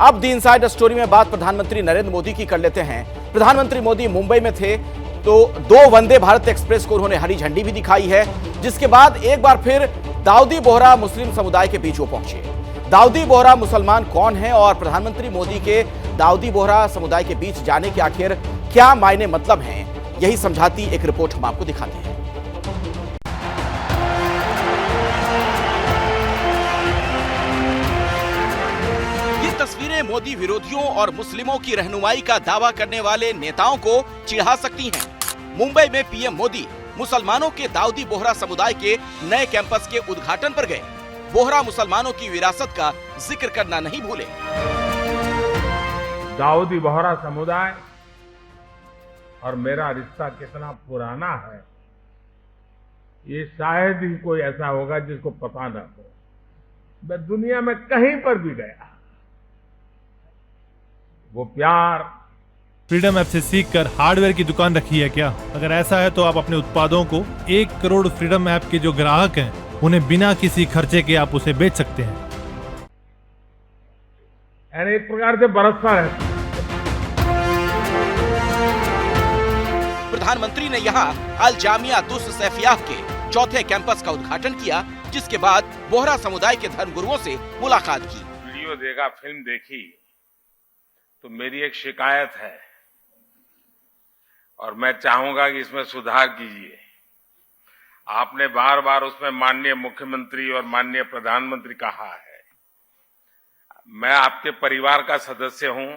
अब the inside story में बात प्रधानमंत्री नरेंद्र मोदी की कर लेते हैं। प्रधानमंत्री मोदी मुंबई में थे तो 2 वंदे भारत एक्सप्रेस को उन्होंने हरी झंडी भी दिखाई है, जिसके बाद एक बार फिर दाऊदी बोहरा मुस्लिम समुदाय के बीच वो पहुंचे। दाऊदी बोहरा मुसलमान कौन है और प्रधानमंत्री मोदी के दाऊदी बोहरा समुदाय के बीच जाने के आखिर क्या मायने मतलब हैं, यही समझाती एक रिपोर्ट हम आपको दिखाते हैं। तस्वीरें मोदी विरोधियों और मुस्लिमों की रहनुमाई का दावा करने वाले नेताओं को चिढ़ा सकती हैं। मुंबई में पीएम मोदी मुसलमानों के दाऊदी बोहरा समुदाय के नए कैंपस के उद्घाटन पर गए। बोहरा मुसलमानों की विरासत का जिक्र करना नहीं भूले। दाऊदी बोहरा समुदाय और मेरा रिश्ता कितना पुराना है, ये शायद ही कोई ऐसा होगा जिसको पता न हो। मैं दुनिया में कहीं पर भी गया, वो प्यार। फ्रीडम ऐप से सीखकर हार्डवेयर की दुकान रखी है क्या? अगर ऐसा है तो आप अपने उत्पादों को 1 करोड़ फ्रीडम ऐप के जो ग्राहक हैं उन्हें बिना किसी खर्चे के आप उसे बेच सकते हैं। यानी एक प्रकार से बरसता रहता। प्रधानमंत्री ने यहाँ अल जामिया दुस सैफियाह के चौथे कैंपस का उद्घाटन किया, जिसके बाद बोहरा समुदाय के धर्मगुरुओं से मुलाकात की। वीडियो देखा, फिल्म देखी तो मेरी एक शिकायत है और मैं चाहूंगा कि इसमें सुधार कीजिए। आपने बार बार उसमें माननीय मुख्यमंत्री और माननीय प्रधानमंत्री कहा है। मैं आपके परिवार का सदस्य हूं,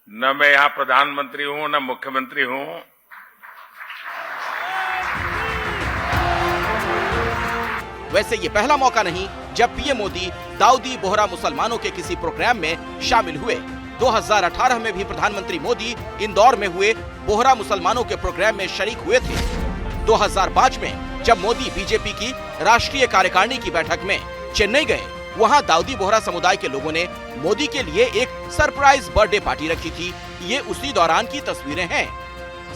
न मैं यहां प्रधानमंत्री हूं न मुख्यमंत्री हूं। वैसे ये पहला मौका नहीं जब पीएम मोदी दाऊदी बोहरा मुसलमानों के किसी प्रोग्राम में शामिल हुए। 2018 में भी प्रधानमंत्री मोदी इंदौर में हुए बोहरा मुसलमानों के प्रोग्राम में शरीक हुए थे। 2005 में जब मोदी बीजेपी की राष्ट्रीय कार्यकारिणी की बैठक में चेन्नई गए, वहां दाऊदी बोहरा समुदाय के लोगों ने मोदी के लिए एक सरप्राइज बर्थडे पार्टी रखी थी। ये उसी दौरान की तस्वीरें हैं।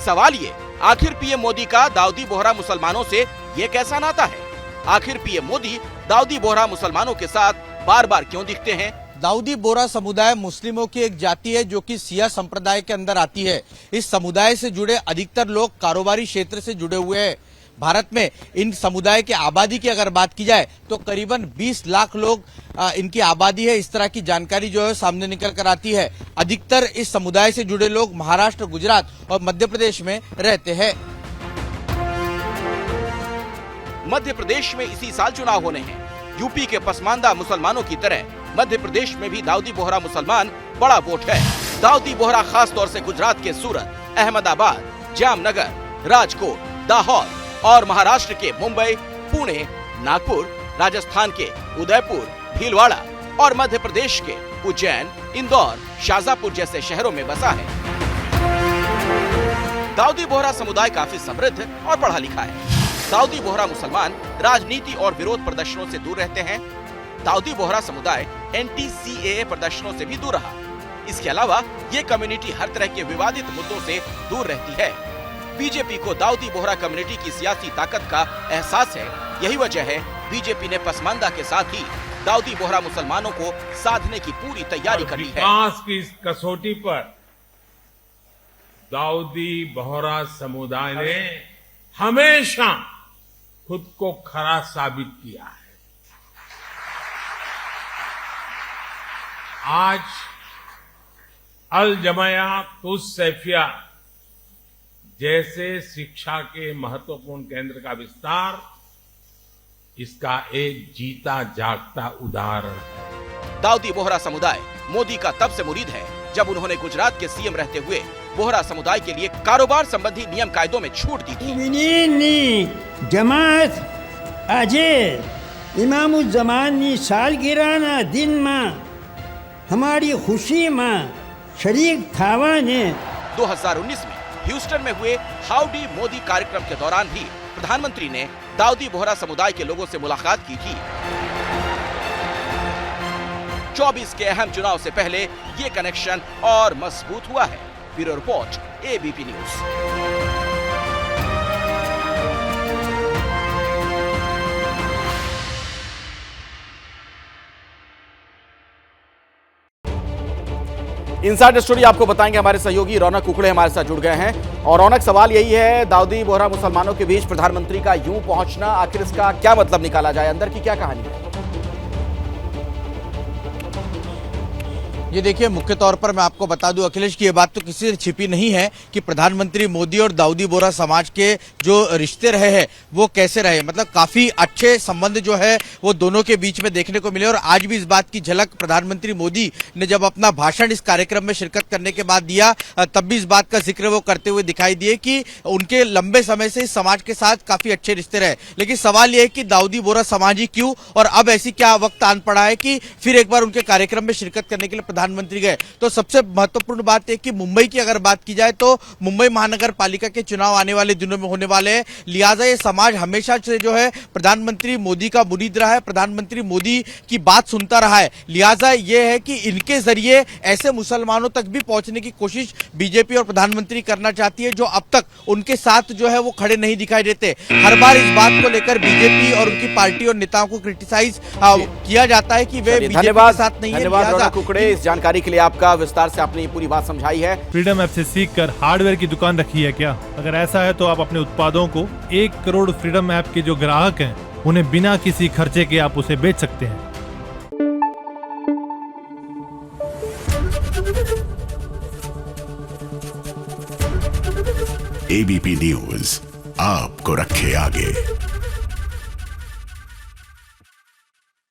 सवाल ये, आखिर पीएम मोदी का दाऊदी बोहरा मुसलमानों से ये कैसा नाता है? आखिर पीएम मोदी दाऊदी बोहरा मुसलमानों के साथ बार बार क्यों दिखते हैं? दाऊदी बोहरा समुदाय मुस्लिमों की एक जाति है जो कि सिया संप्रदाय के अंदर आती है। इस समुदाय से जुड़े अधिकतर लोग कारोबारी क्षेत्र से जुड़े हुए हैं। भारत में इन समुदाय की आबादी की अगर बात की जाए तो करीबन 20 लाख लोग इनकी आबादी है। इस तरह की जानकारी जो है सामने निकल कर आती है। अधिकतर इस समुदाय से जुड़े लोग महाराष्ट्र, गुजरात और मध्य प्रदेश में रहते हैं। मध्य प्रदेश में इसी साल चुनाव होने हैं। यूपी के पसमानदा मुसलमानों की तरह मध्य प्रदेश में भी दाऊदी बोहरा मुसलमान बड़ा वोट है। दाऊदी बोहरा खास तौर से गुजरात के सूरत, अहमदाबाद, जामनगर, राजकोट, दाहोद और महाराष्ट्र के मुंबई, पुणे, नागपुर, राजस्थान के उदयपुर, भीलवाड़ा और मध्य प्रदेश के उज्जैन, इंदौर, शाजापुर जैसे शहरों में बसा है। दाऊदी बोहरा समुदाय काफी समृद्ध और पढ़ा लिखा है। दाऊदी बोहरा मुसलमान राजनीति और विरोध प्रदर्शनों से दूर रहते हैं। दाऊदी बोहरा समुदाय एंटी-सीएए प्रदर्शनों से भी दूर रहा। इसके अलावा ये कम्युनिटी हर तरह के विवादित मुद्दों से दूर रहती है। बीजेपी को दाऊदी बोहरा कम्युनिटी की सियासी ताकत का एहसास है। यही वजह है बीजेपी ने पसमानदा के साथ ही दाऊदी बोहरा मुसलमानों को साधने की पूरी तैयारी कर ली है। विकास की इस कसौटी पर दाऊदी बोहरा समुदाय ने हमेशा खुद को खरा साबित किया है। आज अल जामिया दुस सैफियाह जैसे शिक्षा के महत्वपूर्ण केंद्र का विस्तार इसका एक जीता जागता उदाहरण है। दाऊदी बोहरा समुदाय मोदी का तब से मुरीद है जब उन्होंने गुजरात के सीएम रहते हुए बोहरा समुदाय के लिए कारोबार संबंधी नियम कायदों में छूट दी थी। जमात આજે ઇમામુઝ્ઝમાનની સાલગીરાના દિનમાં हमारी खुशी में शरीक थावाने 2019 में ह्यूस्टन में हुए हाउडी मोदी कार्यक्रम के दौरान भी प्रधानमंत्री ने दाऊदी बोहरा समुदाय के लोगों से मुलाकात की थी। 24 के अहम चुनाव से पहले ये कनेक्शन और मजबूत हुआ है। Bureau report, ABP news. Inside story आपको बताएंगे हमारे सहयोगी रौनक कुकड़े हमारे साथ जुड़ गए हैं। और रौनक, सवाल यही है, दाऊदी बोहरा मुसलमानों के बीच प्रधानमंत्री का यूं पहुंचना, आखिर इसका क्या मतलब निकाला जाए, अंदर की क्या कहानी है? ये देखिए, मुख्य तौर पर मैं आपको बता दूं अखिलेश की ये बात तो किसी से छिपी नहीं है कि प्रधानमंत्री मोदी और दाऊदी बोहरा समाज के जो रिश्ते रहे हैं वो कैसे रहे। मतलब काफी अच्छे संबंध जो है वो दोनों के बीच में देखने को मिले। और आज भी इस बात की झलक प्रधानमंत्री मोदी ने जब अपना भाषण इस कार्यक्रम में शिरकत करने के बाद दिया, तब भी इस बात का जिक्र वो करते हुए दिखाई दिए कि उनके लंबे समय से इस समाज के साथ काफी अच्छे रिश्ते रहे। लेकिन सवाल यह है कि दाऊदी बोहरा समाज ही क्यों, और अब ऐसी क्या वक्त आन पड़ा है कि फिर एक बार उनके कार्यक्रम में शिरकत करने के लिए प्रधानमंत्री गए। तो सबसे महत्वपूर्ण बात है कि मुंबई की अगर बात की जाए तो मुंबई महानगर पालिका के चुनाव आने वाले दिनों में होने वाले हैं। लिहाजा ये समाज हमेशा से जो है प्रधानमंत्री मोदी का मुरीद रहा है, प्रधानमंत्री मोदी की बात सुनता रहा है। लिहाजा ये है कि इनके जरिए ऐसे मुसलमानों तक भी पहुंचने की कोशिश बीजेपी और प्रधानमंत्री करना चाहती है जो अब तक उनके साथ जो है वो खड़े नहीं दिखाई देते। हर बार इस बात को लेकर बीजेपी और उनकी पार्टी और नेताओं को क्रिटिसाइज किया जाता है कि वे बीजेपी के साथ नहीं है। धन्यवाद रौनक कुकड़े, इस जानकारी के लिए आपका, विस्तार से आपने ये पूरी बात समझाई है। फ्रीडम ऐप से सीखकर हार्डवेयर की दुकान रखी है क्या? अगर ऐसा है तो आप अपने उत्पादों को 1 करोड़ फ्रीडम ऐप के जो ग्राहक हैं उन्हें बिना किसी खर्चे के आप उसे बेच सकते हैं। एबीपी न्यूज आपको रखे आगे।